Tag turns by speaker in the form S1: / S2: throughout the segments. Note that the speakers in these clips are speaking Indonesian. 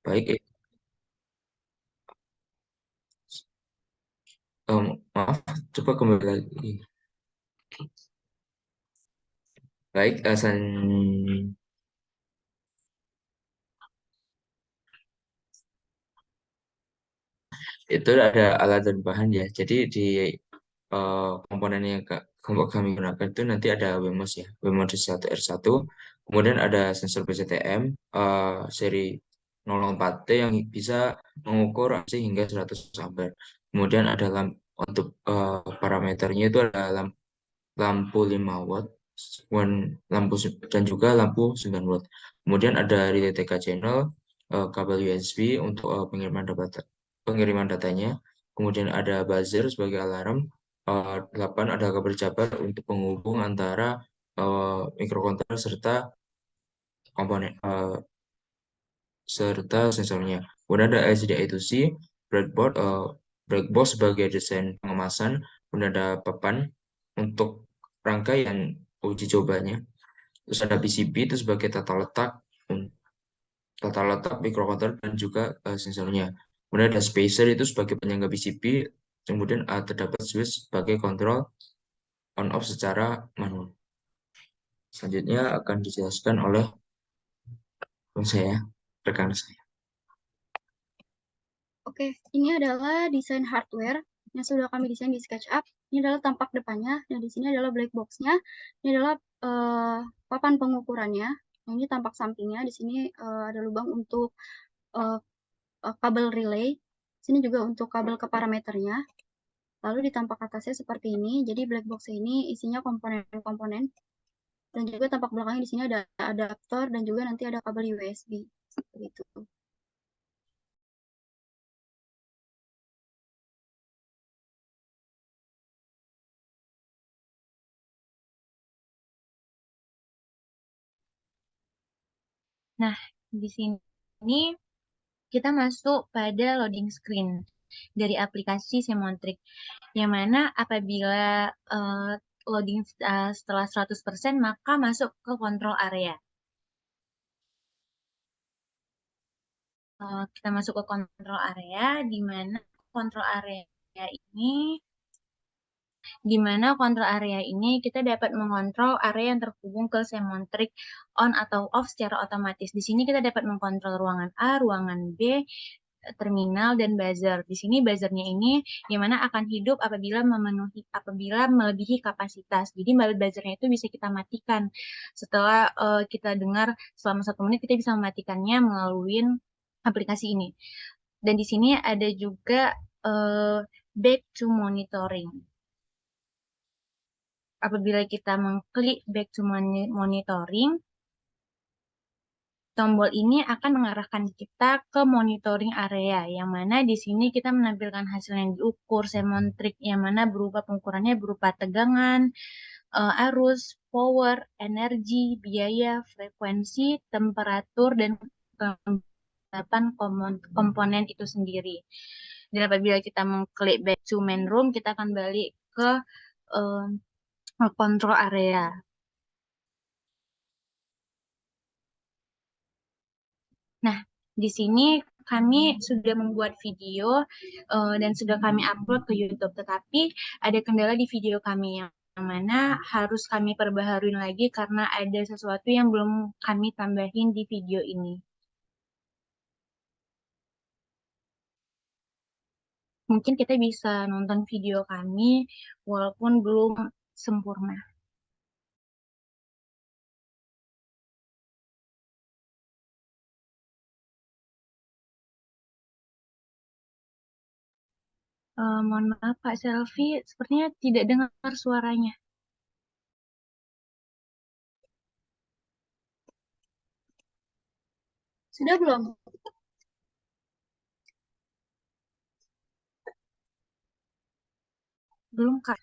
S1: Baik, maaf, coba kembali lagi. Baik, itu ada alat dan bahan ya. Jadi di komponen yang kelompok kami gunakan itu nanti ada WMOS ya, WMOS 1R1, kemudian ada sensor PCTM seri 0,4T yang bisa mengukur AC hingga 100 ampere. Kemudian ada untuk parameternya itu ada lampu 5 watt, dan juga lampu 9 watt. Kemudian ada relay TK channel, kabel USB untuk pengiriman datanya. Kemudian ada buzzer sebagai alarm. 8 ada kabel jabar untuk penghubung antara mikrokontroller komponen serta sensornya. Kemudian ada LCD I2C, breadboard, breadboard sebagai desain pengemasan. Kemudian ada papan untuk rangkaian uji cobanya. Terus ada PCB itu sebagai tata letak mikrokontroller dan juga sensornya. Kemudian ada spacer itu sebagai penyangga PCB. Kemudian terdapat switch sebagai kontrol on off secara manual. Selanjutnya akan dijelaskan oleh saya, rekan saya.
S2: Oke, ini adalah desain hardware yang sudah kami desain di SketchUp. Ini adalah tampak depannya, dan di sini adalah black box-nya. Ini adalah papan pengukurannya. Nah, ini tampak sampingnya. Di sini ada lubang untuk uh, kabel relay. Sini juga untuk kabel ke parameternya. Lalu di tampak atasnya seperti ini. Jadi black box ini isinya komponen-komponen. Dan juga tampak belakangnya di sini ada adaptor dan juga nanti ada kabel USB. Seperti itu.
S3: Nah, di sini kita masuk pada loading screen dari aplikasi Semontric, yang mana apabila loading setelah 100% maka masuk ke control area. Kita masuk ke control area, di mana control area ini di mana kontrol area ini kita dapat mengontrol area yang terhubung ke Semontric on atau off secara otomatis. Di sini kita dapat mengkontrol ruangan A, ruangan B, terminal, dan buzzer. Di sini buzzernya ini yang mana akan hidup apabila melebihi kapasitas. Jadi buzzernya itu bisa kita matikan. Setelah kita dengar selama 1 menit, kita bisa mematikannya melalui aplikasi ini. Dan di sini ada juga back to monitoring. Apabila kita mengklik back to monitoring, tombol ini akan mengarahkan kita ke monitoring area, yang mana di sini kita menampilkan hasil yang diukur Semontric, yang mana pengukurannya berupa tegangan, arus, power, energi, biaya, frekuensi, temperatur, dan kelembapan komponen itu sendiri. Dan apabila kita mengklik back to main room, kita akan balik ke kontrol area. Nah, di sini kami sudah membuat video dan sudah kami upload ke YouTube, tetapi ada kendala di video kami yang mana harus kami perbaharui lagi karena ada sesuatu yang belum kami tambahin di video ini. Mungkin kita bisa nonton video kami walaupun belum sempurna. Mohon maaf Kak Selvi, sepertinya tidak dengar suaranya.
S2: Sudah belum?
S3: Belum Kak.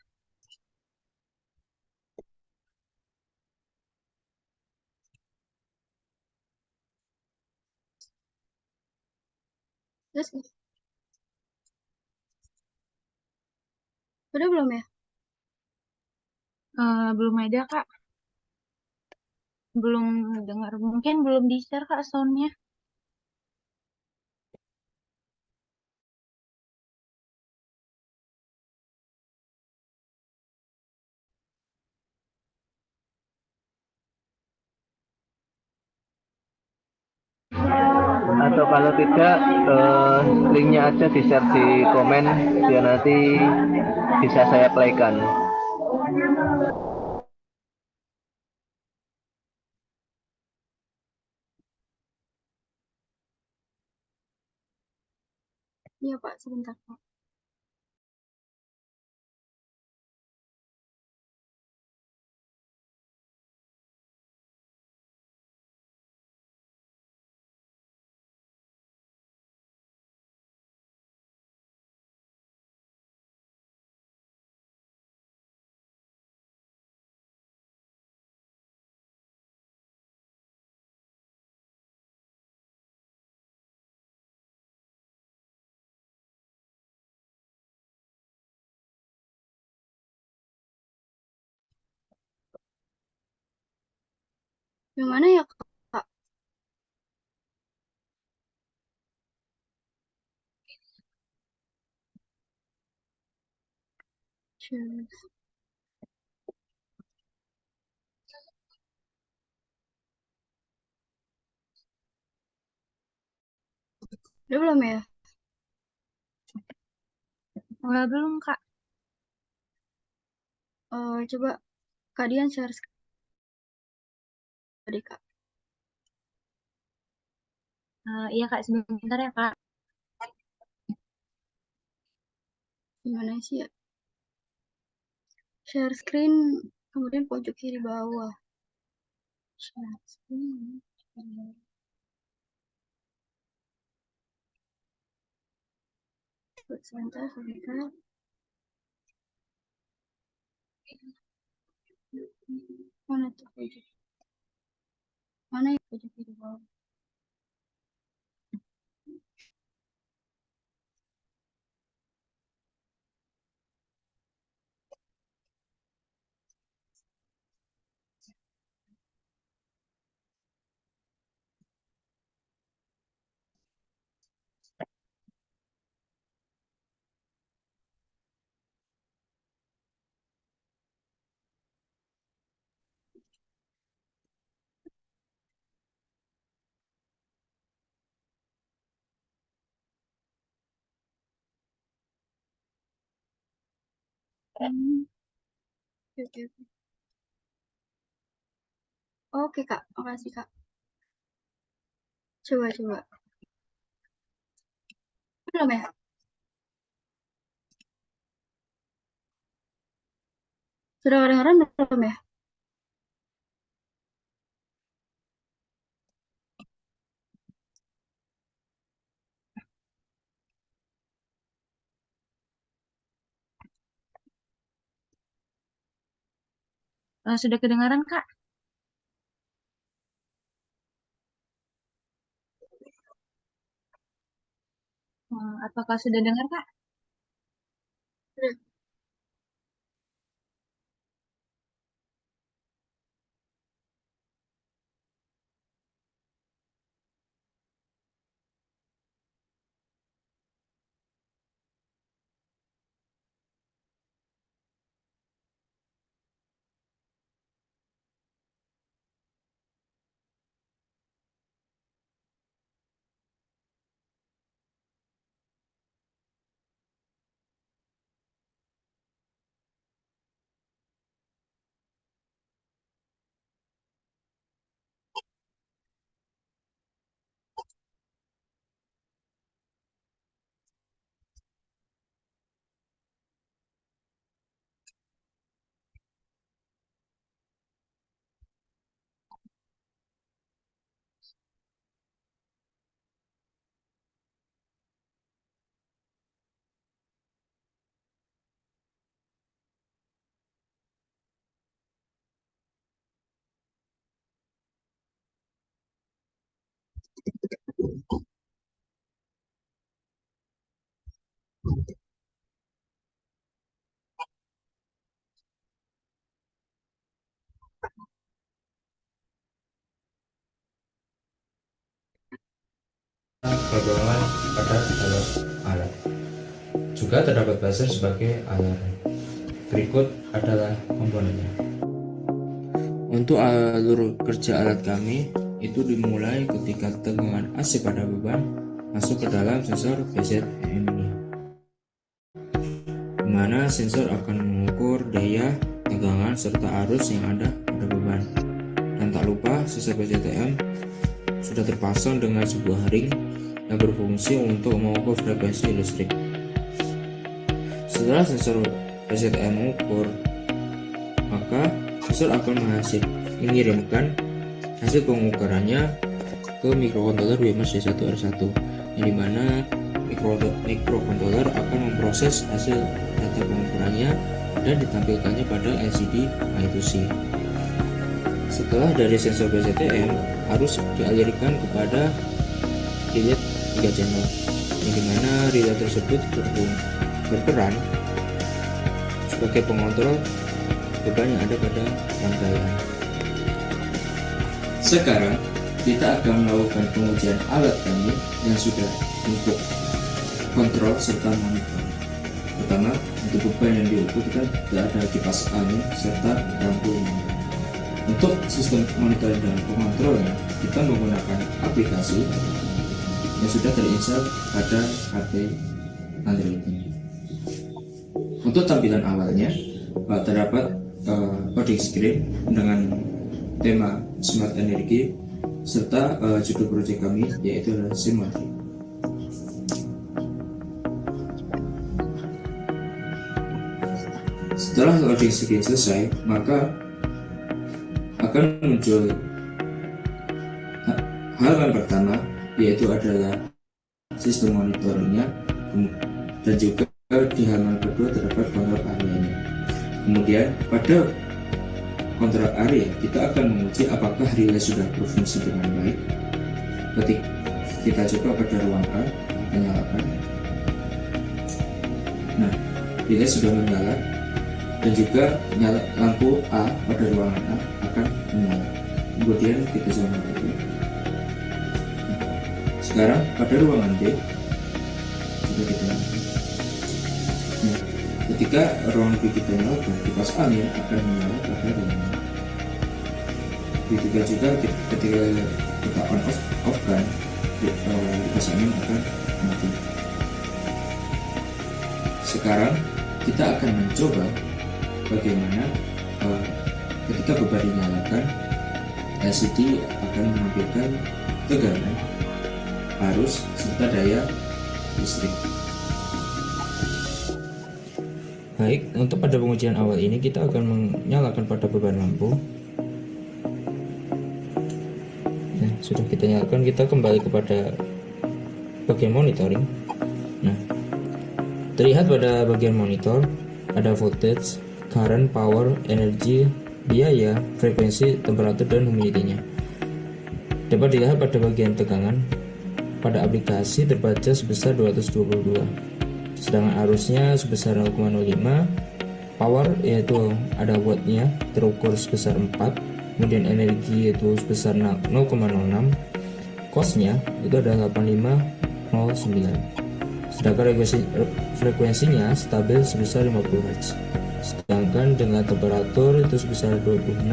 S2: Terus, sudah belum ya?
S3: Belum ada Kak. Belum dengar. Mungkin belum di-share Kak soundnya.
S4: atau kalau tidak linknya aja di share di komen biar nanti bisa saya playkan.
S2: Iya Pak, sebentar Pak. Yang mana ya Kak? Share. Udah belum ya?
S3: Enggak, belum, Kak.
S2: Coba Kak Dian share tadi Kak.
S3: Iya, Kak, sebentar ya, Kak.
S2: Gimana sih ya? Share screen, kemudian pojok kiri bawah. Share screen. Sebentar, sebentar. Mana tuh pojok? Mana ya pojok kiri bawah? Hmm, oke, oke, oke. Oke Kak, makasih Kak. Coba, coba. Belum ya? Sudah kedengeran belum ya?
S3: Sudah kedengaran, Kak? Apakah sudah dengar, Kak?
S2: Sudah.
S1: Perkembangan pada dalam alat. Juga terdapat buzzer sebagai alarm. Berikut adalah komponennya. Untuk alur kerja alat kami, itu dimulai ketika tegangan AC pada beban masuk ke dalam sensor BZM ini, di mana sensor akan mengukur daya, tegangan, serta arus yang ada pada beban. Dan tak lupa, sensor BZM sudah terpasang dengan sebuah ring yang berfungsi untuk mengukur frekuensi listrik. Setelah sensor BZM mengukur, maka sensor akan mengirimkan hasil pengukurannya ke mikrokontroler BMS D1R1, yang dimana mikrokontroler akan memproses hasil data pengukurannya dan ditampilkannya pada LCD I2C. Setelah dari sensor BZM, arus dialirkan kepada relay 3 channel, yang dimana relay tersebut berperan sebagai pengontrol beban yang ada pada rangkaian. Sekarang kita akan melakukan pengujian alat kami yang sudah untuk kontrol serta monitor. Pertama, untuk beban yang diukur kita tidak ada kipas angin serta lampu. Untuk sistem monitoring dan pengontrolnya, kita menggunakan aplikasi yang sudah terinstall pada HP Android ini. Untuk tampilan awalnya, terdapat loading screen dengan tema Smart Energy serta judul proyek kami yaitu adalah Semontrik. Setelah loading screen selesai, maka akan muncul halaman pertama, yaitu adalah sistem monitoringnya, dan juga di halaman kedua terdapat kontrol areanya. Kemudian pada kontrol area kita akan menguji apakah relay sudah berfungsi dengan baik. Ketika kita coba pada ruang A, kita nyalakan. Nah, relay sudah menyala, dan juga lampu A pada ruangan A akan menyala. Kemudian kita coba lagi. Sekarang pada ruangan B coba kita nyalakan. Nah, ketika ruangan B kita nyalakan, kipas angin akan menyala pada ruangan A. Begitu juga ketika kita off kan, kipas angin akan mati. Sekarang kita akan mencoba bagaimana ketika beban dinyalakan, LCD akan menampilkan tegangan, arus, serta daya listrik. Baik, untuk pada pengujian awal ini kita akan menyalakan pada beban lampu. Nah, sudah kita nyalakan, kita kembali kepada bagian monitoring. Nah, terlihat pada bagian monitor ada voltage, current, power, energi, biaya, frekuensi, temperatur, dan humidity-nya. Dapat dilihat pada bagian tegangan, pada aplikasi terbaca sebesar 222, sedangkan arusnya sebesar 0,05, power yaitu ada wattnya terukur sebesar 4, kemudian energi yaitu sebesar 0,06, cost-nya itu adalah 8509, sedangkan frekuensinya stabil sebesar 50 Hz. Sedangkan dengan temperatur itu sebesar 26,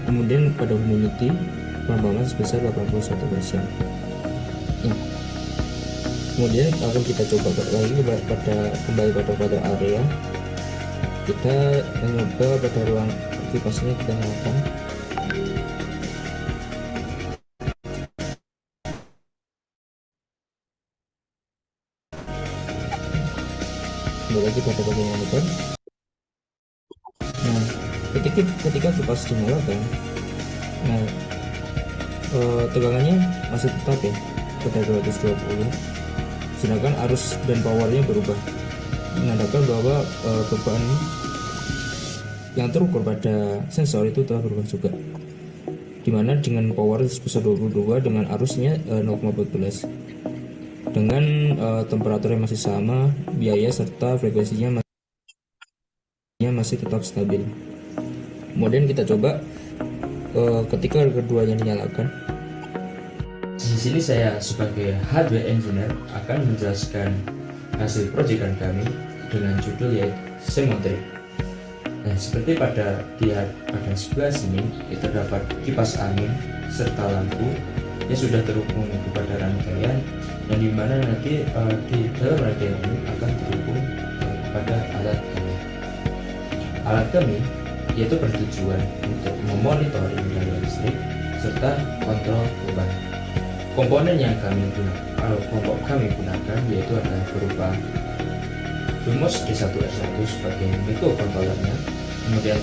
S1: kemudian pada humidity perubahan sebesar 81%. Ya. Kemudian akan kita coba lagi kembali pada kontrol area. Kita mencoba pada ruang kipasnya kita nyalakan. Kembali lagi pada bagian monitor. Nah, ketika kipas dinyalakan, nah tegangannya masih tetap ya pada 220, sedangkan arus dan powernya berubah, menandakan bahwa beban yang terukur pada sensor itu telah berubah juga, dimana dengan power sebesar 22 dengan arusnya 0,14, dengan temperatur yang masih sama, biaya serta frekuensinya masih tetap stabil. Kemudian kita coba ketika keduanya dinyalakan. Di sini saya sebagai hardware engineer akan menjelaskan hasil proyekan kami dengan judul yaitu Semontrik. Nah, seperti pada sebelah sini itu terdapat kipas angin serta lampu yang sudah terhubung kepada rangkaian, yang dimana nanti di dalam rangkaian ini akan terhubung kepada alat kami. Alat kami yaitu bertujuan untuk memonitoring daya listrik serta kontrol beban. Komponen yang kelompok kami gunakan yaitu adalah berupa BEMOS D1R1 sebagai mikrokontrolernya, kemudian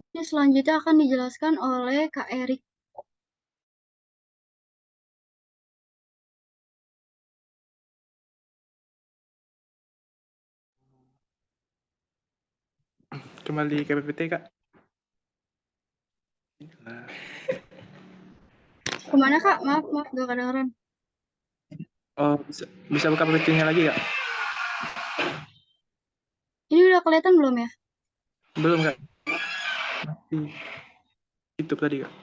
S2: Ini selanjutnya akan dijelaskan oleh Kak Erik.
S5: Kembali ke PPT, Kak.
S2: Kemana Kak? Maaf, gak kedengeran.
S5: Oh, bisa buka PPT-nya lagi, Kak?
S2: Ini udah kelihatan belum ya?
S5: Belum, Kak. Masih YouTube tadi, Kak.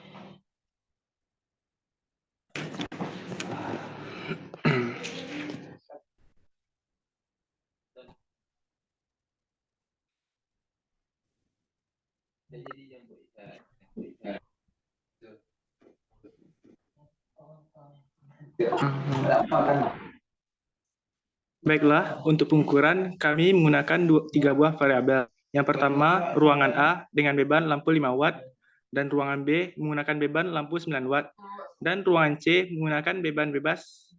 S5: Baiklah, untuk pengukuran kami menggunakan 3 buah variabel. Yang pertama, ruangan A dengan beban lampu 5 watt, dan ruangan B menggunakan beban lampu 9 watt, dan ruangan C menggunakan beban bebas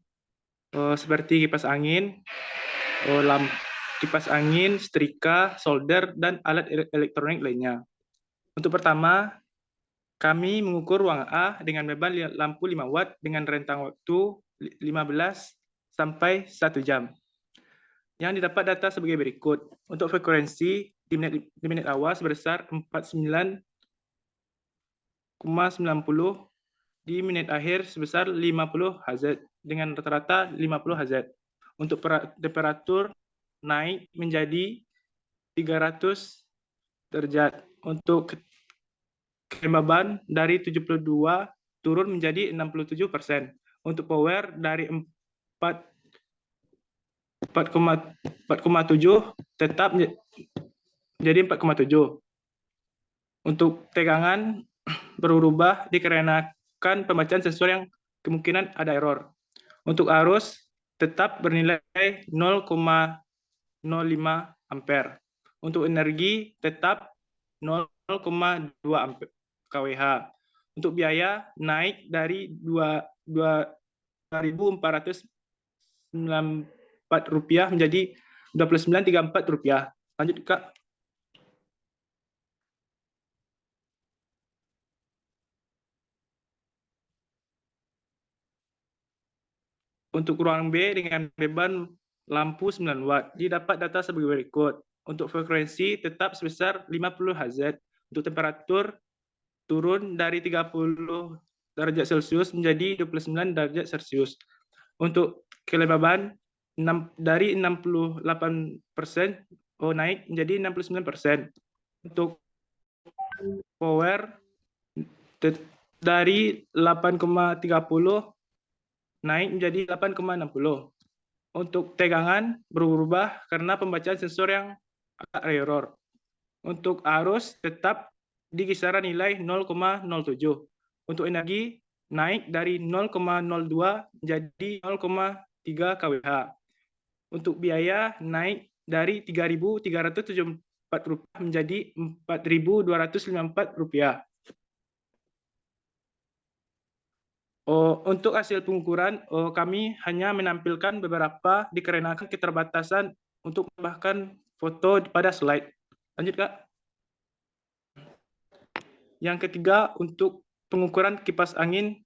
S5: seperti kipas angin, kipas angin, setrika, solder, dan alat elektronik lainnya. Untuk pertama, kami mengukur ruangan A dengan beban lampu 5 watt dengan rentang waktu 15 sampai 1 jam. Yang didapat data sebagai berikut. Untuk frekuensi di menit awal sebesar 49,90, di menit akhir sebesar 50 Hz dengan rata-rata 50 Hz. Untuk temperatur naik menjadi 300 derajat. Untuk kelembaban dari 72 turun menjadi 67%. Untuk power dari 4,7 tetap menjadi 4,7. Untuk tegangan berubah dikarenakan pembacaan sensor yang kemungkinan ada error. Untuk arus tetap bernilai 0,05 ampere. Untuk energi tetap 0,2 kWh. Untuk biaya naik dari Rp2.494 menjadi Rp29.34. Lanjut, Kak. Untuk ruangan B dengan beban lampu 9 watt, didapat data sebagai berikut. Untuk frekuensi tetap sebesar 50 Hz. Untuk temperatur turun dari 30 derajat Celcius menjadi 29 derajat Celcius. Untuk kelembaban dari 68% naik menjadi 69%. Untuk power dari 8,30 naik menjadi 8,60. Untuk tegangan berubah karena pembacaan sensor yang agak error. Untuk arus tetap di kisaran nilai 0,07. Untuk energi naik dari 0,02 menjadi 0,3 kWh. Untuk biaya naik dari Rp3.374 menjadi Rp4.254. 。Untuk hasil pengukuran, kami hanya menampilkan beberapa dikarenakan keterbatasan untuk menambahkan foto pada slide. Lanjut, Kak. Yang ketiga, untuk pengukuran kipas angin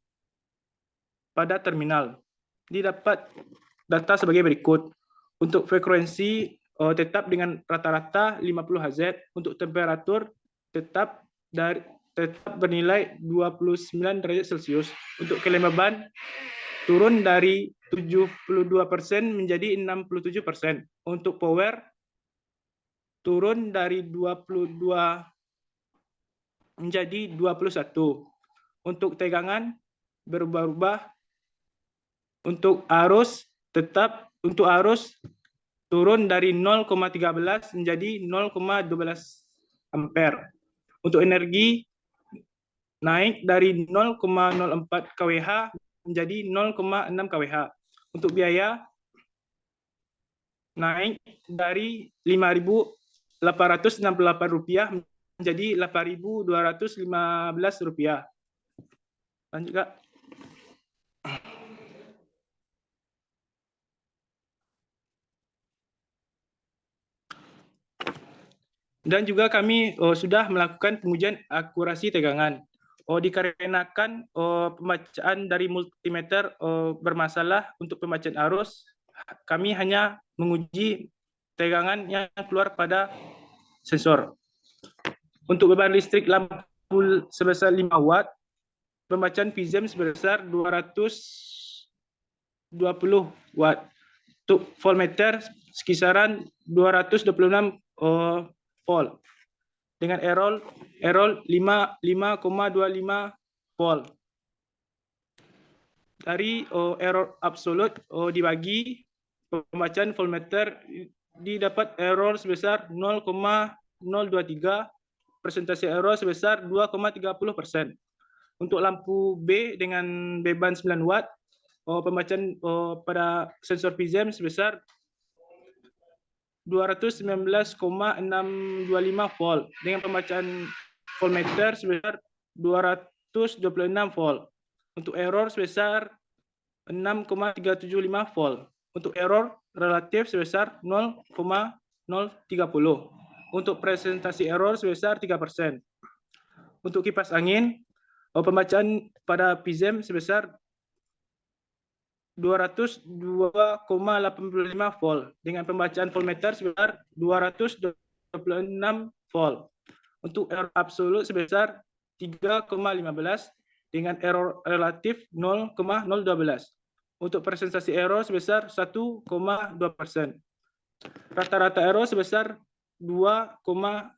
S5: pada terminal. Didapat data sebagai berikut. Untuk frekuensi tetap dengan rata-rata 50 Hz, untuk temperatur tetap bernilai 29 derajat Celcius. Untuk kelembaban turun dari 72% menjadi 67%. Untuk power turun dari 22 menjadi 21. Untuk tegangan berubah-ubah. Untuk arus turun dari 0,13 menjadi 0,12 ampere. Untuk energi naik dari 0,04 kWh menjadi 0,6 kWh. Untuk biaya naik dari Rp5.868 menjadi Rp8.215. Lanjut, Kak. Dan juga kami sudah melakukan pengujian akurasi tegangan. Dikarenakan pembacaan dari multimeter bermasalah untuk pembacaan arus, kami hanya menguji tegangan yang keluar pada sensor. Untuk beban listrik lampu sebesar 5 watt, pembacaan PZEM sebesar 220 watt. Untuk voltmeter sekisaran 226 volt dengan error 5,25 volt. Dari error absolut dibagi pembacaan voltmeter didapat error sebesar 0,023, persentase error sebesar 2,30%. Untuk lampu B dengan beban 9 watt, pembacaan pada sensor PZEM sebesar 219,625 volt dengan pembacaan voltmeter sebesar 226 volt. Untuk error sebesar 6,375 volt. Untuk error relatif sebesar 0,030. Untuk presentasi error sebesar 3%. Untuk kipas angin, pembacaan pada PZEM sebesar 202,85 volt dengan pembacaan voltmeter sebesar 226 volt. Untuk error absolut sebesar 3,15 dengan error relatif 0,012. Untuk presentasi error sebesar 1,2%. Rata-rata error sebesar 2,17%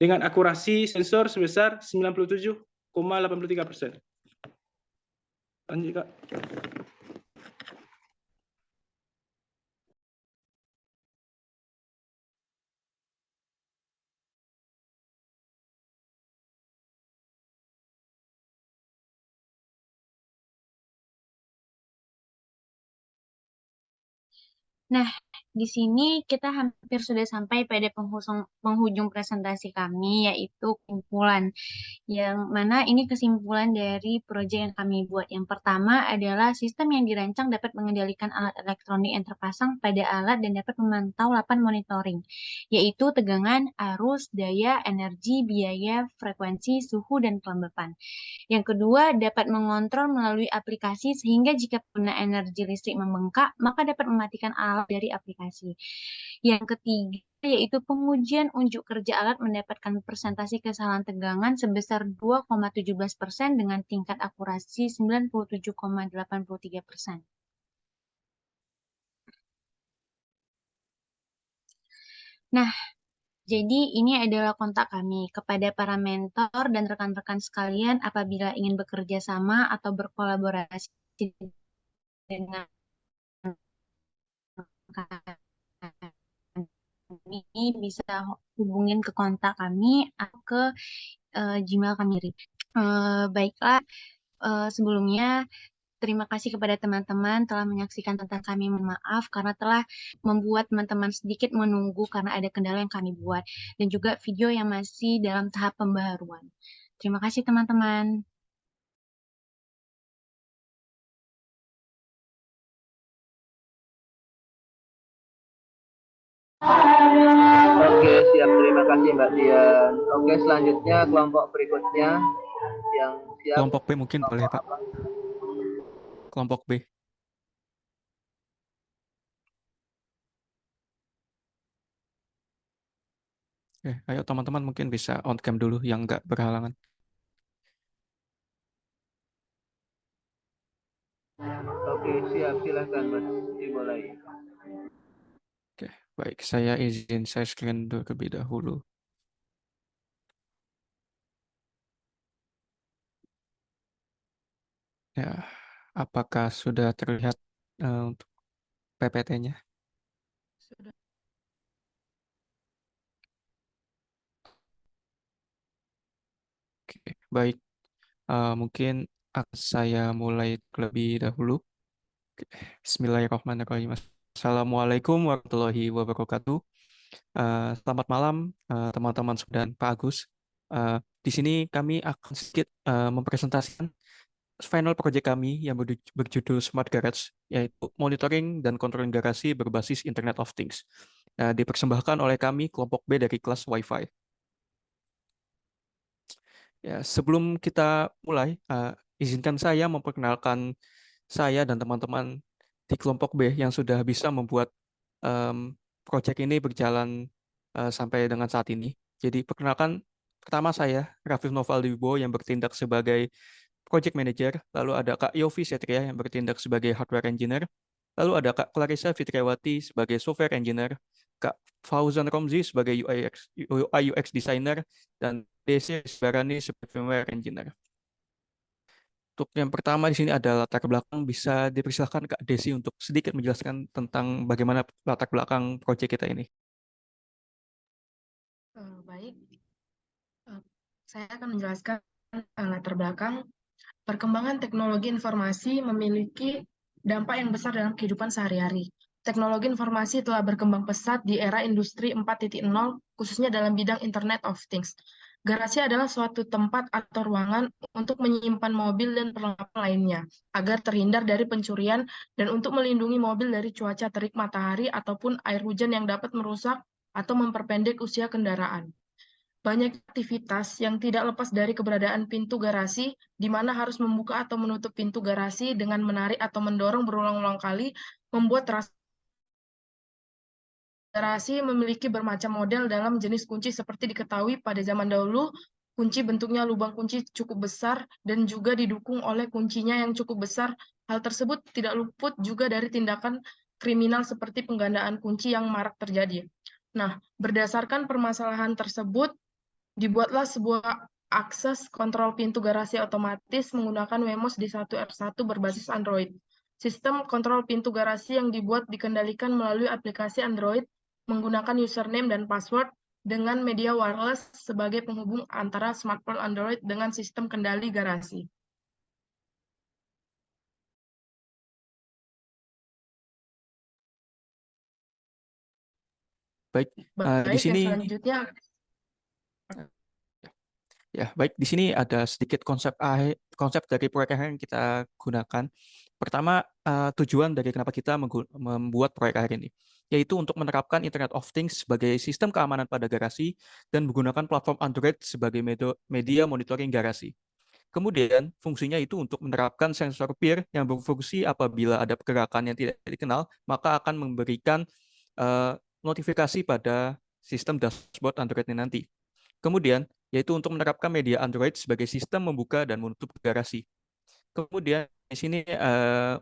S5: dengan akurasi sensor sebesar 97,83%. Lanjut, Kak.
S3: Nah, di sini kita hampir sudah sampai pada penghujung presentasi kami, yaitu kumpulan. Yang mana ini kesimpulan dari proyek yang kami buat. Yang pertama adalah sistem yang dirancang dapat mengendalikan alat elektronik yang terpasang pada alat dan dapat memantau lapan monitoring, yaitu tegangan, arus, daya, energi, biaya, frekuensi, suhu, dan kelembapan. Yang kedua, dapat mengontrol melalui aplikasi sehingga jika penggunaan energi listrik membengkak, maka dapat mematikan alat dari aplikasi. Yang ketiga, yaitu pengujian unjuk kerja alat mendapatkan persentase kesalahan tegangan sebesar 2,17% dengan tingkat akurasi 97,83%. Nah, jadi ini adalah kontak kami kepada para mentor dan rekan-rekan sekalian apabila ingin bekerja sama atau berkolaborasi dengan kami, bisa hubungin ke kontak kami atau ke Gmail kami. Baiklah, sebelumnya terima kasih kepada teman-teman telah menyaksikan tentang kami. Mohon maaf karena telah membuat teman-teman sedikit menunggu karena ada kendala yang kami buat. Dan juga video yang masih dalam tahap pembaharuan. Terima kasih teman-teman.
S4: Oke, siap. Terima kasih Mbak Dian. Oke, selanjutnya kelompok berikutnya yang siap.
S6: Kelompok B mungkin boleh,
S4: Kelompok
S6: Pak.
S4: apa?
S6: Kelompok B. Oke, ayo teman-teman mungkin bisa on cam dulu yang nggak berhalangan.
S4: Oke, siap. Silahkan Mas, dimulai.
S6: Oke, baik. Saya izin share screen terlebih dahulu. Ya, apakah sudah terlihat untuk PPT-nya? Oke, baik. Mungkin akan saya mulai terlebih dahulu. Oke, Bismillahirrahmanirrahim. Assalamualaikum warahmatullahi wabarakatuh. Selamat malam, teman-teman dan Pak Agus. Di sini kami akan sedikit mempresentasikan final project kami yang berjudul Smart Garage, yaitu monitoring dan controlling garasi berbasis Internet of Things. Dipersembahkan oleh kami kelompok B dari kelas Wi-Fi. Ya, sebelum kita mulai, izinkan saya memperkenalkan saya dan teman-teman di kelompok B yang sudah bisa membuat proyek ini berjalan sampai dengan saat ini. Jadi perkenalkan, pertama saya, Rafif Noval Wibowo yang bertindak sebagai Project Manager, lalu ada Kak Yofi Setria yang bertindak sebagai Hardware Engineer, lalu ada Kak Clarissa Fitriawati sebagai Software Engineer, Kak Fauzan Romzi sebagai UI UX Designer, dan Desi Barani sebagai Firmware Engineer. Untuk yang pertama di sini ada latar belakang, bisa dipersilakan Kak Desi untuk sedikit menjelaskan tentang bagaimana latar belakang proyek kita ini.
S7: Baik, saya akan menjelaskan latar belakang. Perkembangan teknologi informasi memiliki dampak yang besar dalam kehidupan sehari-hari. Teknologi informasi telah berkembang pesat di era industri 4.0, khususnya dalam bidang Internet of Things. Garasi adalah suatu tempat atau ruangan untuk menyimpan mobil dan perlengkapan lainnya, agar terhindar dari pencurian dan untuk melindungi mobil dari cuaca terik matahari ataupun air hujan yang dapat merusak atau memperpendek usia kendaraan. Banyak aktivitas yang tidak lepas dari keberadaan pintu garasi, di mana harus membuka atau menutup pintu garasi dengan menarik atau mendorong berulang-ulang kali, membuat garasi memiliki bermacam model dalam jenis kunci seperti diketahui pada zaman dahulu, kunci bentuknya lubang kunci cukup besar dan juga didukung oleh kuncinya yang cukup besar. Hal tersebut tidak luput juga dari tindakan kriminal seperti penggandaan kunci yang marak terjadi. Nah, berdasarkan permasalahan tersebut, dibuatlah sebuah akses kontrol pintu garasi otomatis menggunakan Wemos D1R1 berbasis Android. Sistem kontrol pintu garasi yang dibuat dikendalikan melalui aplikasi Android menggunakan username dan password dengan media wireless sebagai penghubung antara smartphone Android dengan sistem kendali garasi.
S6: Baik, di
S7: Baik, yang
S6: sini
S7: selanjutnya
S6: ya, baik, di sini ada sedikit konsep dari proyek yang kita gunakan. Pertama, tujuan dari kenapa kita membuat proyek akhir ini, yaitu untuk menerapkan Internet of Things sebagai sistem keamanan pada garasi dan menggunakan platform Android sebagai media monitoring garasi. Kemudian, fungsinya itu untuk menerapkan sensor peer yang berfungsi apabila ada pergerakan yang tidak dikenal, maka akan memberikan notifikasi pada sistem dashboard Android ini nanti. Kemudian, yaitu untuk menerapkan media Android sebagai sistem membuka dan menutup garasi. Kemudian di sini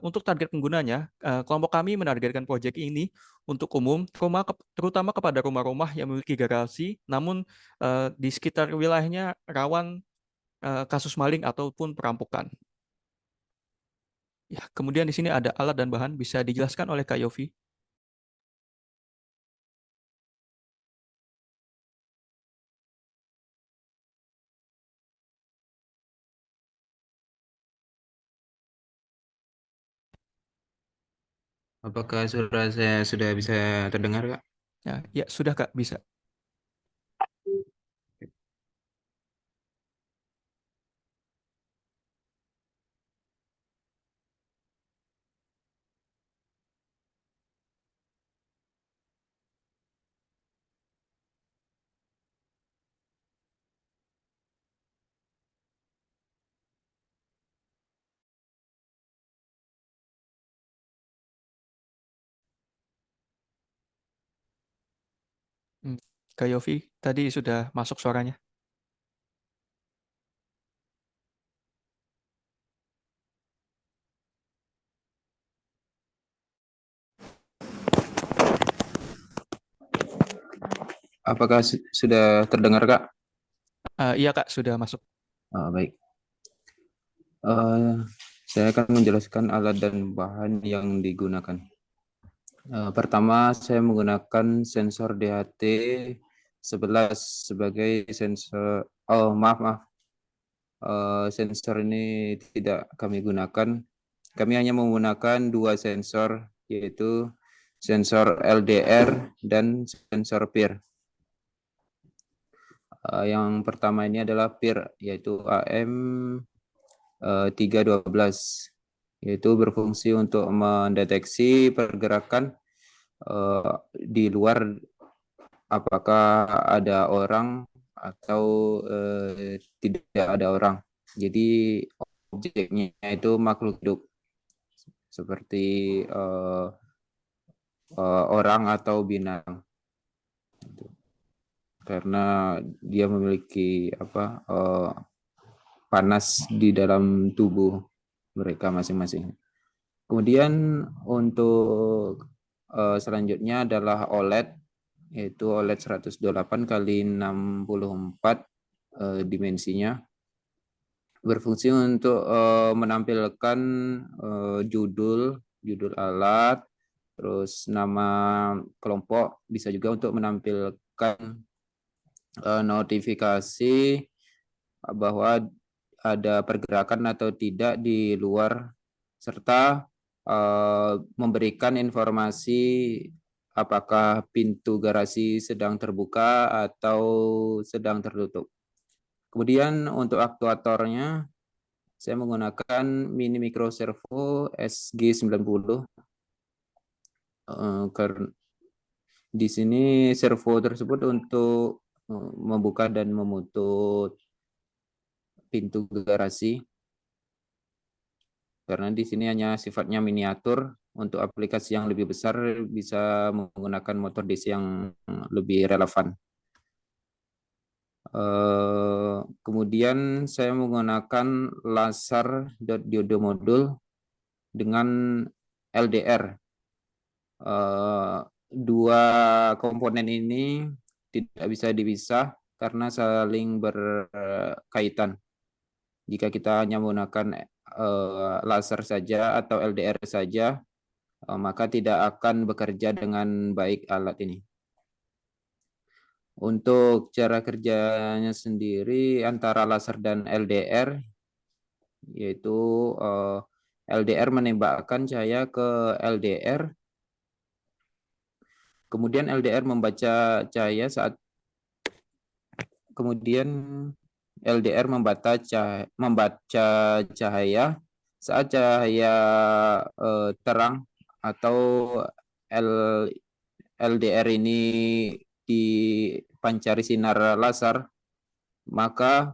S6: untuk target penggunanya, kelompok kami menargetkan proyek ini untuk umum, terutama kepada rumah-rumah yang memiliki garasi, namun di sekitar wilayahnya rawan kasus maling ataupun perampokan. Ya, kemudian di sini ada alat dan bahan, bisa dijelaskan oleh Kak Yofi.
S1: Apakah suara saya sudah bisa terdengar, Kak?
S6: Ya, sudah Kak, bisa. Kak Yofi, tadi sudah masuk suaranya.
S8: Apakah sudah terdengar, Kak?
S6: Iya Kak, sudah masuk.
S8: Baik. Saya akan menjelaskan alat dan bahan yang digunakan. Pertama, saya menggunakan sensor DHT 11 sebagai sensor. Maaf. Sensor ini tidak kami gunakan. Kami hanya menggunakan dua sensor, yaitu sensor LDR dan sensor PIR. Yang pertama ini adalah PIR, yaitu AM 312, yaitu berfungsi untuk mendeteksi pergerakan di luar, apakah ada orang atau tidak ada orang. Jadi objeknya itu makhluk hidup seperti orang atau binatang, karena dia memiliki panas di dalam tubuh mereka masing-masing. Kemudian untuk selanjutnya adalah OLED, yaitu OLED 128 kali 64 dimensinya, berfungsi untuk menampilkan judul alat, terus nama kelompok, bisa juga untuk menampilkan notifikasi bahwa ada pergerakan atau tidak di luar, serta memberikan informasi apakah pintu garasi sedang terbuka atau sedang tertutup. Kemudian untuk aktuatornya, saya menggunakan Mini Micro Servo SG90. Di sini servo tersebut untuk membuka dan menutup pintu garasi, karena di sini hanya sifatnya miniatur. Untuk aplikasi yang lebih besar bisa menggunakan motor DC yang lebih relevan. Kemudian saya menggunakan laser diode modul dengan LDR. Dua komponen ini tidak bisa dipisah karena saling berkaitan. Jika kita hanya menggunakan laser saja atau LDR saja, maka tidak akan bekerja dengan baik alat ini. Untuk cara kerjanya sendiri antara laser dan LDR, yaitu LDR menembakkan cahaya ke LDR, kemudian LDR membaca cahaya LDR membaca cahaya saat cahaya terang atau LDR ini dipancari sinar laser, maka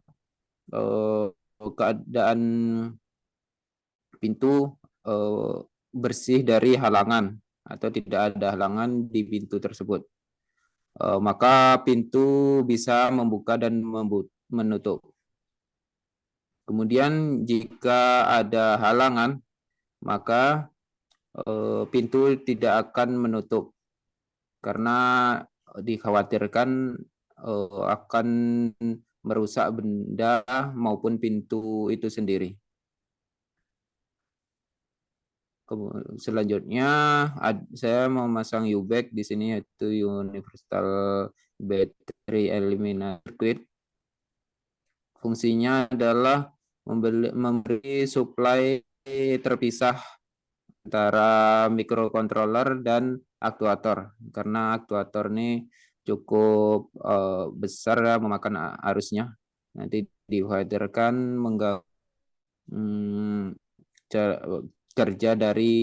S8: keadaan pintu bersih dari halangan atau tidak ada halangan di pintu tersebut. Maka pintu bisa membuka dan menutup. Kemudian jika ada halangan, maka pintu tidak akan menutup karena dikhawatirkan akan merusak benda maupun pintu itu sendiri. Selanjutnya saya memasang UBAC di sini, yaitu Universal Battery Eliminator Circuit. Fungsinya adalah memberi supply terpisah antara microcontroller dan aktuator, karena aktuator ini cukup besar ya, memakan arusnya. Nanti dikhawatirkan mengganggu kerja dari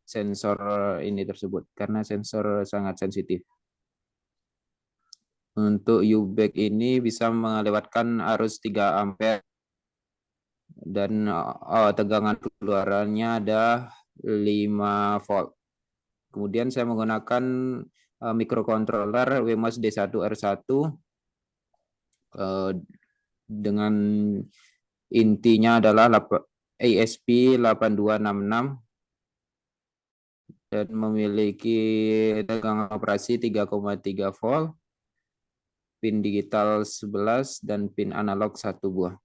S8: sensor ini tersebut, karena sensor sangat sensitif. Untuk UBAC ini bisa melewatkan arus 3 ampere dan tegangan keluarannya ada 5 volt. Kemudian saya menggunakan microcontroller Wemos D1R1 dengan intinya adalah ASP8266 dan memiliki tegangan operasi 3,3 volt, pin digital 11 dan pin analog 1 buah.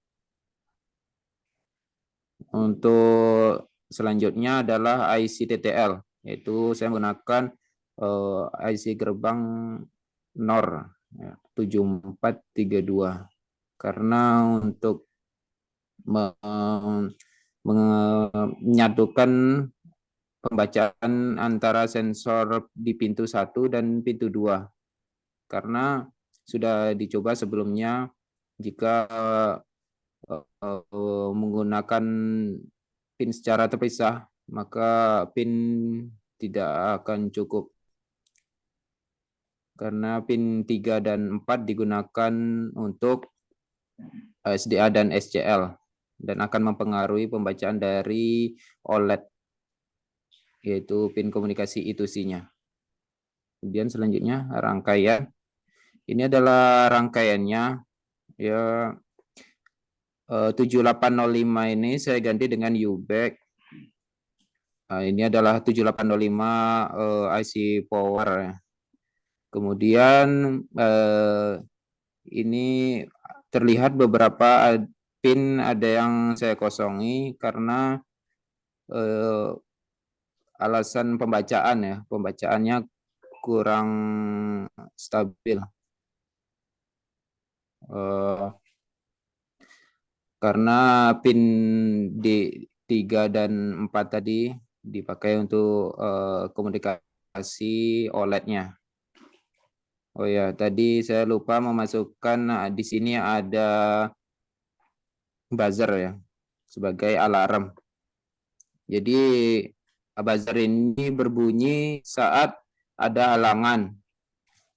S8: Untuk selanjutnya adalah IC TTL, yaitu saya menggunakan IC gerbang NOR 7432 karena untuk menyatukan pembacaan antara sensor di pintu 1 dan pintu 2 karena sudah dicoba sebelumnya jika menggunakan pin secara terpisah maka pin tidak akan cukup karena pin 3 dan 4 digunakan untuk SDA dan SCL dan akan mempengaruhi pembacaan dari OLED yaitu pin komunikasi I2C-nya. Kemudian selanjutnya rangkaian. Ini adalah rangkaiannya ya 7805 ini saya ganti dengan UBAC. Ini adalah 7805 IC power ya. Kemudian ini terlihat beberapa pin ada yang saya kosongi karena alasan pembacaan ya, pembacaannya kurang stabil. Karena pin D3 dan 4 tadi dipakai untuk komunikasi OLED-nya. Oh ya, tadi saya lupa memasukkan di sini ada buzzer ya sebagai alarm. Jadi buzzer ini berbunyi saat ada halangan.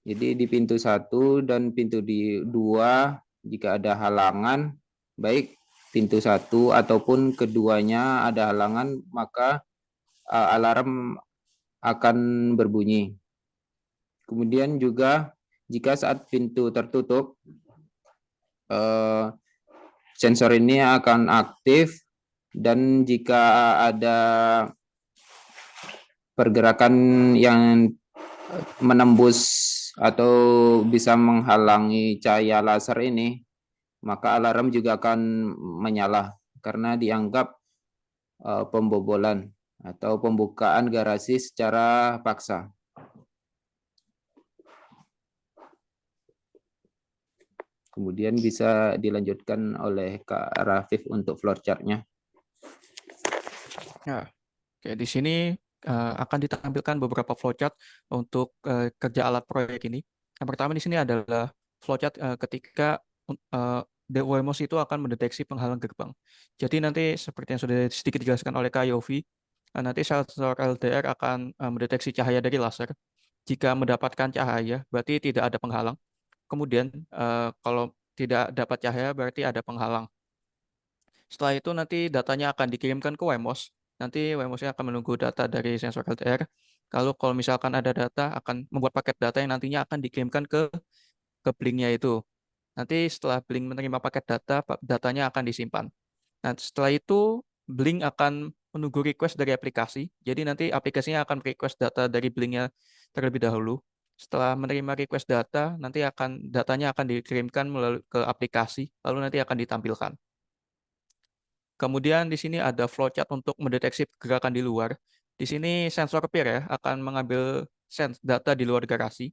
S8: Jadi di pintu 1 dan pintu 2 jika ada halangan, baik pintu 1 ataupun keduanya ada halangan, maka alarm akan berbunyi. Kemudian juga jika saat pintu tertutup, sensor ini akan aktif dan jika ada pergerakan yang menembus atau bisa menghalangi cahaya laser ini, maka alarm juga akan menyala karena dianggap pembobolan atau pembukaan garasi secara paksa. Kemudian bisa dilanjutkan oleh Kak Rafif untuk flowchart-nya.
S6: Ya, oke, di sini akan ditampilkan beberapa flowchart untuk kerja alat proyek ini. Yang pertama di sini adalah flowchart ketika Wemos itu akan mendeteksi penghalang gerbang. Jadi nanti seperti yang sudah sedikit dijelaskan oleh Kak Yofi, nanti sensor LDR akan mendeteksi cahaya dari laser. Jika mendapatkan cahaya, berarti tidak ada penghalang. Kemudian kalau tidak dapat cahaya berarti ada penghalang. Setelah itu nanti datanya akan dikirimkan ke Wemos. Nanti Wemos-nya akan menunggu data dari sensor LDR. Lalu kalau misalkan ada data akan membuat paket data yang nantinya akan dikirimkan ke Blink-nya itu. Nanti setelah Blink menerima paket data, datanya akan disimpan. Nah, setelah itu Blink akan menunggu request dari aplikasi. Jadi nanti aplikasinya akan request data dari Blink-nya terlebih dahulu. Setelah menerima request data, nanti datanya akan dikirimkan melalui ke aplikasi, lalu nanti akan ditampilkan. Kemudian di sini ada flowchart untuk mendeteksi gerakan di luar. Di sini sensor peer ya akan mengambil data di luar garasi.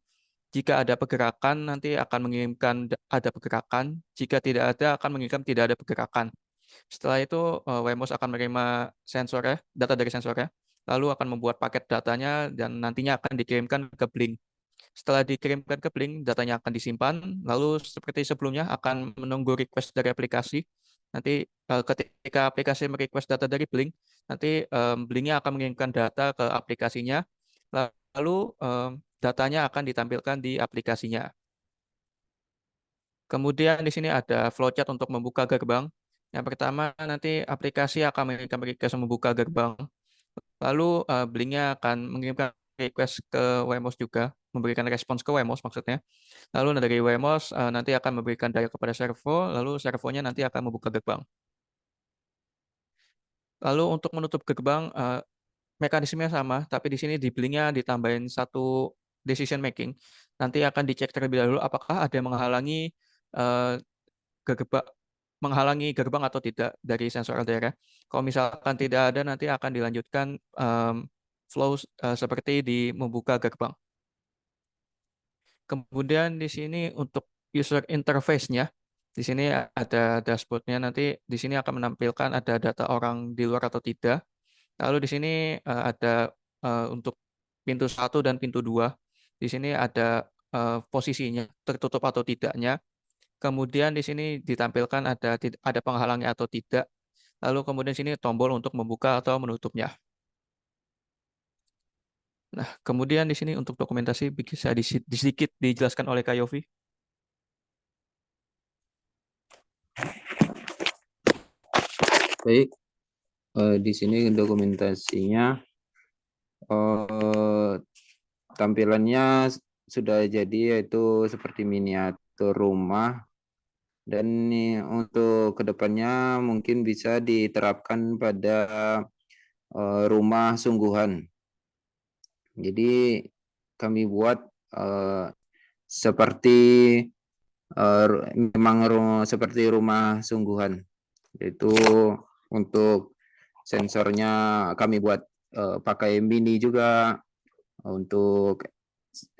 S6: Jika ada pergerakan, nanti akan mengirimkan ada pergerakan. Jika tidak ada, akan mengirimkan tidak ada pergerakan. Setelah itu, Wemos akan menerima sensornya, data dari sensornya, lalu akan membuat paket datanya dan nantinya akan dikirimkan ke Blink. Setelah dikirimkan ke Blink, datanya akan disimpan, lalu seperti sebelumnya akan menunggu request dari aplikasi. Nanti ketika aplikasi merequest data dari Blink, nanti Blink-nya akan mengirimkan data ke aplikasinya, lalu datanya akan ditampilkan di aplikasinya. Kemudian di sini ada flowchart untuk membuka gerbang. Yang pertama nanti aplikasi akan mengirimkan request membuka gerbang. Lalu Blink-nya akan mengirimkan request ke WMOS juga, memberikan respons ke WMOS maksudnya. Lalu dari WMOS nanti akan memberikan daya kepada servo, lalu servonya nanti akan membuka gerbang. Lalu untuk menutup gerbang, mekanismenya sama, tapi di sini di blinknya ditambahin satu decision making. Nanti akan dicek terlebih dahulu apakah ada yang eh, gerbang menghalangi gerbang atau tidak dari sensor LDR. Kalau misalkan tidak ada, nanti akan dilanjutkan flow seperti di membuka gerbang. Kemudian di sini untuk user interface-nya, di sini ada dashboard-nya. Nanti di sini akan menampilkan ada data orang di luar atau tidak. Lalu di sini ada untuk pintu 1 dan pintu 2. Di sini ada posisinya tertutup atau tidaknya. Kemudian di sini ditampilkan ada penghalangnya atau tidak. Lalu kemudian sini tombol untuk membuka atau menutupnya. Nah, kemudian di sini untuk dokumentasi bisa sedikit dijelaskan oleh Kak Yofi.
S8: Baik, di sini dokumentasinya tampilannya sudah jadi, yaitu seperti miniatur rumah, dan untuk kedepannya mungkin bisa diterapkan pada rumah sungguhan. Jadi kami buat seperti memang seperti rumah sungguhan, yaitu untuk sensornya kami buat pakai mini juga, untuk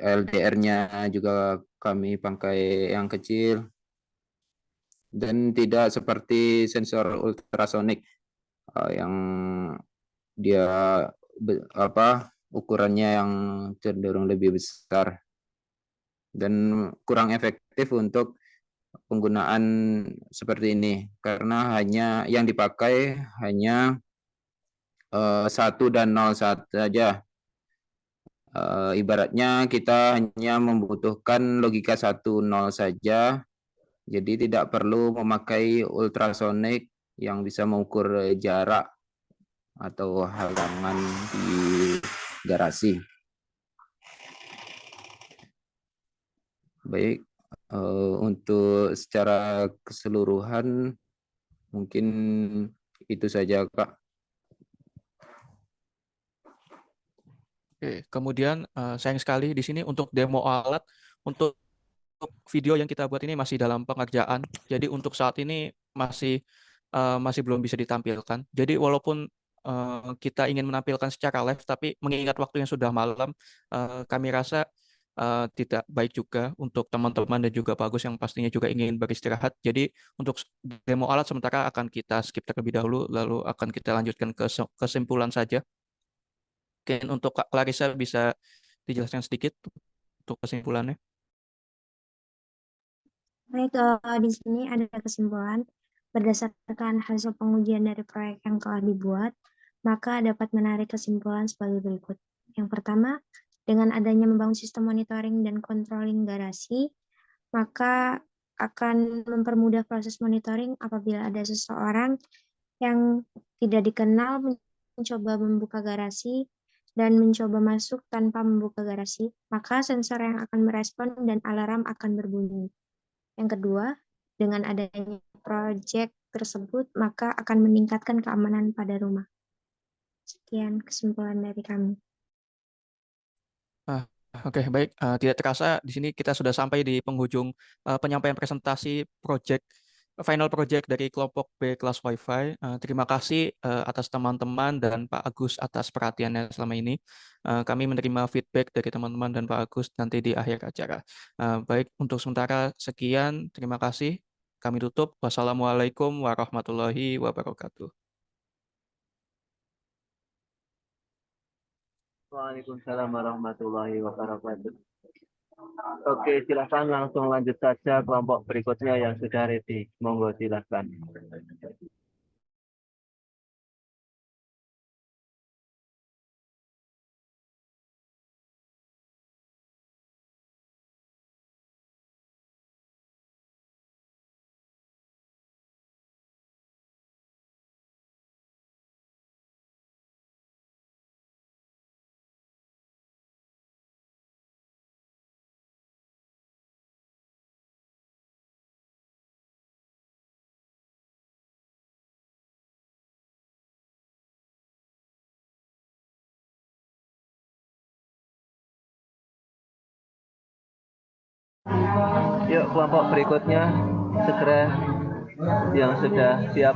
S8: LDR-nya juga kami pakai yang kecil, dan tidak seperti sensor ultrasonik yang dia ukurannya yang cenderung lebih besar dan kurang efektif untuk penggunaan seperti ini, karena hanya yang dipakai hanya 1 dan 0 saja. Ibaratnya kita hanya membutuhkan logika 1, 0 saja, jadi tidak perlu memakai ultrasonik yang bisa mengukur jarak atau halangan di garasi. Baik, untuk secara keseluruhan mungkin itu saja, Kak.
S6: Oke, kemudian sayang sekali di sini untuk demo alat, untuk video yang kita buat ini masih dalam pengerjaan. Jadi untuk saat ini masih belum bisa ditampilkan. Jadi walaupun kita ingin menampilkan secara live, tapi mengingat waktu yang sudah malam, kami rasa tidak baik juga untuk teman-teman dan juga Pak Agus yang pastinya juga ingin beristirahat. Jadi untuk demo alat sementara akan kita skip terlebih dahulu, lalu akan kita lanjutkan ke kesimpulan saja. Mungkin untuk Kak Clarissa bisa dijelaskan sedikit untuk kesimpulannya.
S9: Baik, di sini ada kesimpulan. Berdasarkan hasil pengujian dari proyek yang telah dibuat, maka dapat menarik kesimpulan sebagai berikut. Yang pertama, dengan adanya membangun sistem monitoring dan controlling garasi, maka akan mempermudah proses monitoring apabila ada seseorang yang tidak dikenal mencoba membuka garasi dan mencoba masuk tanpa membuka garasi, maka sensor yang akan merespon dan alarm akan berbunyi. Yang kedua, dengan adanya proyek tersebut, maka akan meningkatkan keamanan pada rumah. Sekian kesimpulan dari kami.
S6: Oke, baik. Tidak terasa di sini kita sudah sampai di penghujung penyampaian presentasi final project dari kelompok B kelas Wi-Fi. Terima kasih atas teman-teman dan Pak Agus atas perhatiannya selama ini. Kami menerima feedback dari teman-teman dan Pak Agus nanti di akhir acara. Baik, untuk sementara sekian. Terima kasih. Kami tutup. Wassalamualaikum warahmatullahi wabarakatuh.
S4: Waalaikumsalam warahmatullahi wabarakatuh. Oke, silakan langsung lanjut saja kelompok berikutnya yang sudah ready. Monggo silakan. Yuk kelompok berikutnya segera yang sudah siap.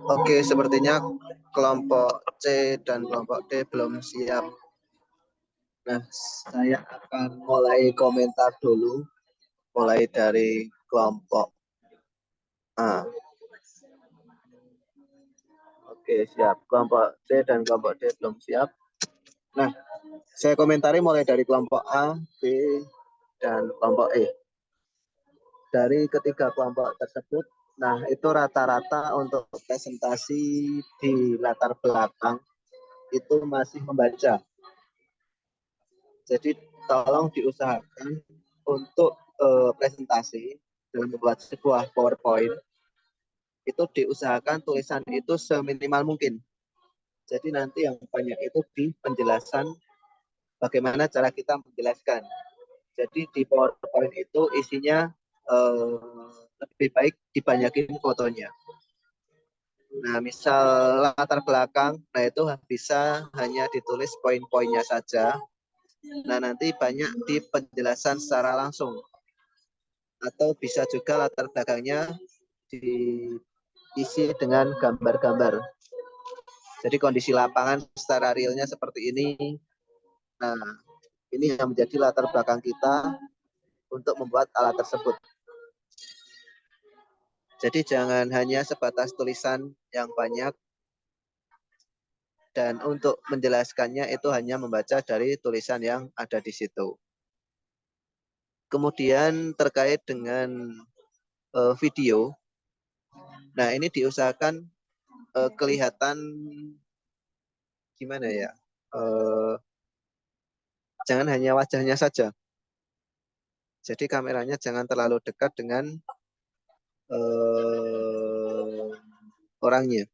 S10: Oke, sepertinya kelompok C dan kelompok D belum siap. Nah, saya akan mulai komentar dulu, mulai dari kelompok A. Oke, siap. Kelompok C dan kelompok D belum siap. Nah, saya komentari mulai dari kelompok A, B, dan kelompok E. Dari ketiga kelompok tersebut, nah itu rata-rata untuk presentasi di latar belakang itu masih membaca. Jadi tolong diusahakan untuk presentasi dalam membuat sebuah PowerPoint itu diusahakan tulisan itu seminimal mungkin. Jadi nanti yang banyak itu di penjelasan bagaimana cara kita menjelaskan. Jadi di PowerPoint itu isinya lebih baik dibanyakin fotonya. Nah, misal latar belakang, nah itu bisa hanya ditulis poin-poinnya saja. Nah, nanti banyak di penjelasan secara langsung. Atau bisa juga latar belakangnya diisi dengan gambar-gambar. Jadi kondisi lapangan secara realnya seperti ini. Nah, ini yang menjadi latar belakang kita untuk membuat alat tersebut. Jadi jangan hanya sebatas tulisan yang banyak, dan untuk menjelaskannya itu hanya membaca dari tulisan yang ada di situ. Kemudian terkait dengan video, nah ini diusahakan kelihatan gimana ya, jangan hanya wajahnya saja. Jadi kameranya jangan terlalu dekat dengan orangnya.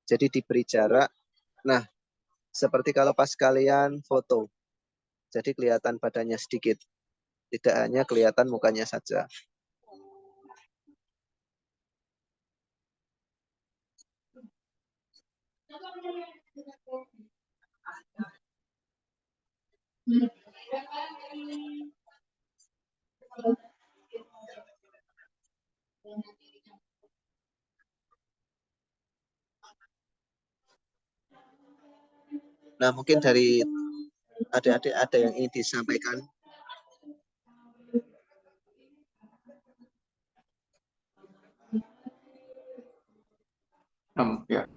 S10: Jadi diberi jarak. Nah, seperti kalau pas kalian foto, jadi kelihatan badannya sedikit, tidak hanya kelihatan mukanya saja. Nah, mungkin dari adik-adik ada yang ingin disampaikan.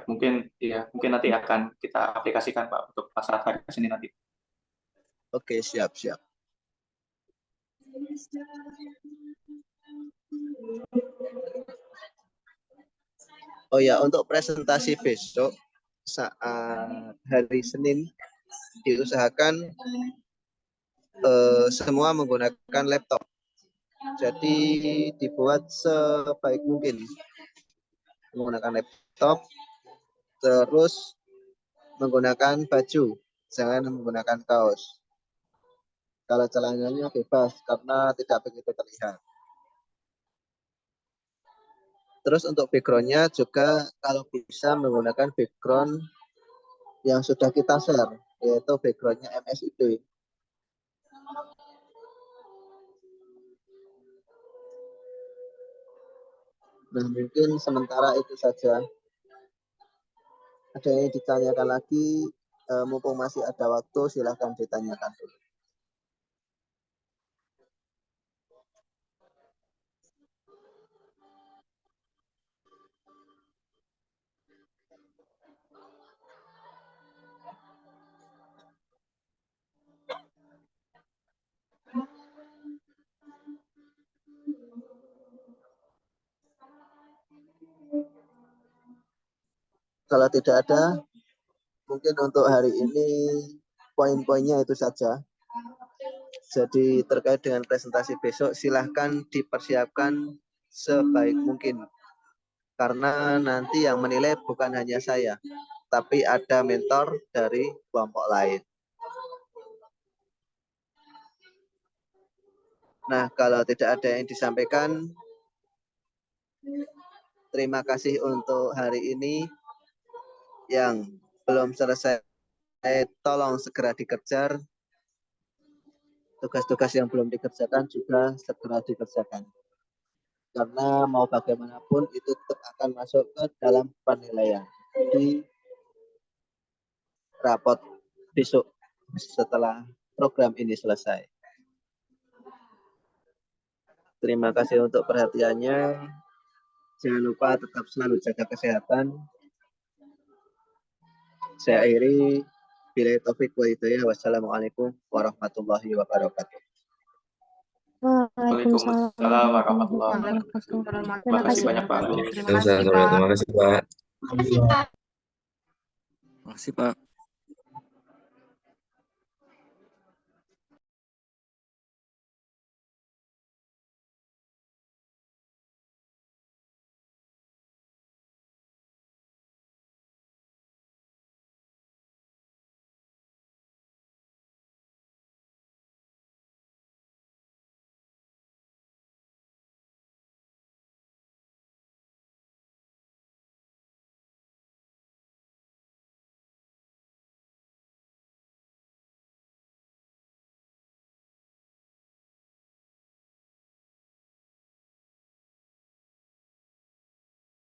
S6: Mungkin nanti akan kita aplikasikan Pak untuk masalah hari Senin nanti.
S10: Oke, siap. Oh ya, untuk presentasi besok saat hari Senin diusahakan semua menggunakan laptop. Jadi dibuat sebaik mungkin menggunakan laptop, terus menggunakan baju, jangan menggunakan kaos. Kalau celananya bebas karena tidak begitu terlihat. Terus untuk background-nya juga kalau bisa menggunakan background yang sudah kita share, yaitu background-nya MSID. Nah, mungkin sementara itu saja. Ada yang ditanyakan lagi, mumpung masih ada waktu, silahkan ditanyakan dulu. Kalau tidak ada, mungkin untuk hari ini poin-poinnya itu saja. Jadi terkait dengan presentasi besok, silahkan dipersiapkan sebaik mungkin. Karena nanti yang menilai bukan hanya saya, tapi ada mentor dari kelompok lain. Nah, kalau tidak ada yang disampaikan, terima kasih untuk hari ini. Yang belum selesai, tolong segera dikejar. Tugas-tugas yang belum dikerjakan juga segera dikerjakan. karena mau bagaimanapun itu tetap akan masuk ke dalam penilaian di rapot besok setelah program ini selesai. Terima kasih untuk perhatiannya. Jangan lupa tetap selalu jaga kesehatan. Saya akhiri. Billahi taufiq wal hidayah. Wassalamualaikum warahmatullahi wabarakatuh.
S9: Waalaikumsalam
S1: Waalaikumsalam
S9: warahmatullahi
S1: warahmatullahi
S9: wabarakatuh.
S1: wabarakatuh.
S9: Terima kasih.
S1: banyak Pak.
S2: Terima kasih, Pak.
S1: Terima kasih Pak.
S2: Terima kasih, Pak.
S11: Makasih Pak.